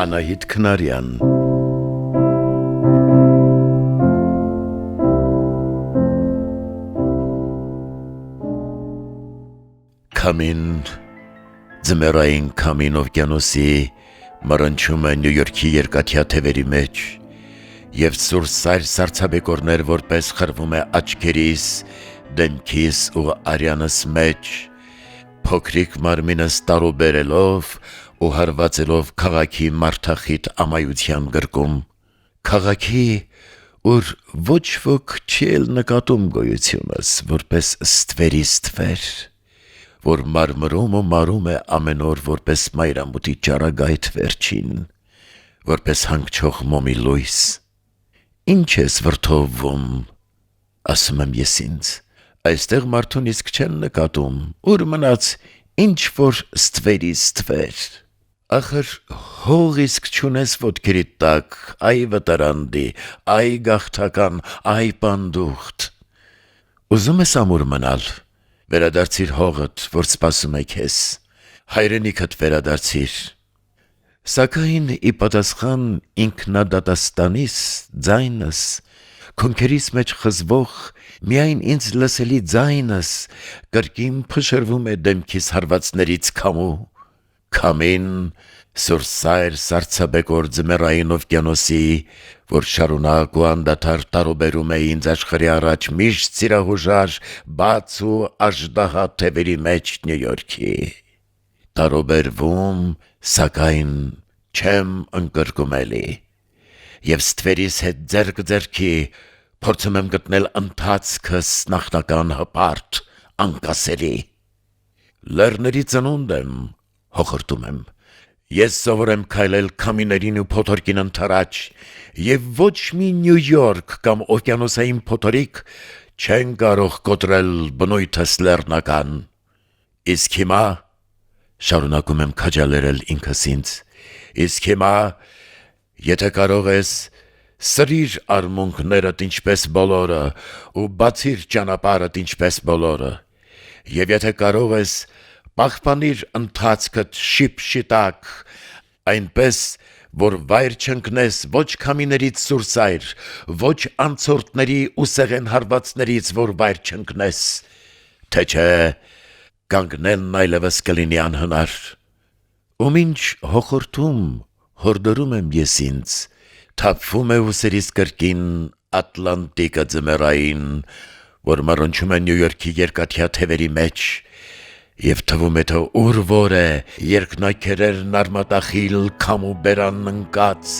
Անահիտ Քնարյան Քամին ձմեռային քամին օվկիանոսի մռնչում է Նյու Յորքի երկաթյա թևերի մեջ և սուր սարսափեկորներ որպես խրվում է աչքերիս, դեմքիս ու արյանս մեջ, փոքրիկ մարմինս տարուբերելով ու հարվածելով քաղաքի մարդախիտ ամայության գրկում, քաղաքի, ուր ոչ ոք չի էլ նկատում գոյությունս, որպես ստվերի ստվեր, որ մարմրում ու մարում է ամեն օր որպես մայրամուտի ճառագայթ վերջին, որպես հանգչող մոմի լույս, ինչ ես վրդովվում, ասում եմ ես ինձ, այստեղ մարդուն իսկ չեն նկատում, ուր մնաց ինչ-որ ստվերի ստվեր, ախր հող իսկ չունես ոտքերիդ տակ, այ վտարանդի, այ գաղթական, այ պանդուխտ, ուզում ես ամուր մնալ, վերադարձիր հողդ, որ սպասում է քեզ, հայրենիքդ վերադարձիր, սակայն ի պատասխան ինքնադատաստանիս ձայնս, քոնքերիս մեջ խզվող միայն ինձ լսելի ձայնս կրկին փշրվում է դեմքիս հարվածներից քամու, քամին սուրսայր սարսափեկոր ձմեռային օվկիանոսի, որ շարունակ ու անդադար տարուբերում է ինձ աշխարհի առաջ միշտ սիրահուժար, բաց ու աժդահա թևերի մեջ Նյու Յորքի, տարուբերվում, սակայն չեմ ընկրկում էլի, և ստվերիս հետ ձեռք ձեռքի փորձում եմ գտնել ընթացքս նախնական հպարտ, անկասելի, լեռների ծնունդ եմ, հոխորտում եմ, ես սովոր եմ քայլել քամիներին ու փոթորկին ընդառաջ, և ոչ մի Նյու Յորք կամ օվկիանոսային փոթորիկ չեն կարող կոտրել բնույթս լեռնական, իսկ հիմա, շարունակում եմ քաջալերել ինքս ինձ, իսկ հիմա, եթե կարող ես, սրիր արմունկներդ ինչպես բոլորը ու բացիր ճանապարհդ ինչպես բոլորը, և եթե կարող ես, պահպանիր ընթացքդ շիպշիտակ, այնպես, որ վայր չընկնես ոչ քամիներից սուրսայր, ոչ անցորդների ու սեղեն հարվածներից, որ վայր չընկնես, թե չէ կանգնելն այլևս կլինի անհնար, ու մինչ հոխորտում, հորդորում եմ ես ինձ, թափվում է ուսերիս կրկին Ատլանտիկը ձմեռային, որ մռնչում է Նյու Յորքի երկաթյա թևերի մեջ, և թվում է թե ուր որ է երկնաքերերն արմատախիլ քամու բերանն ընկած,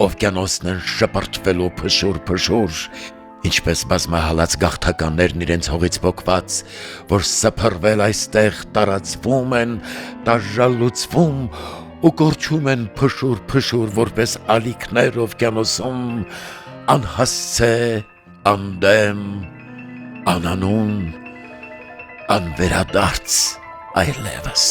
օվկիանոսն են շպրտվելու փշուր, ինչպես բազմահալած գաղթականներն իրենց հողից պոկված, որ սփռվել այստեղ տարածվում են, տաժժալուցվում ու կորչում են փշուր, որպես ալիքներ օվկիանոսում, անհասցե, անդեմ, անանուն, անվերադարձ այլևս։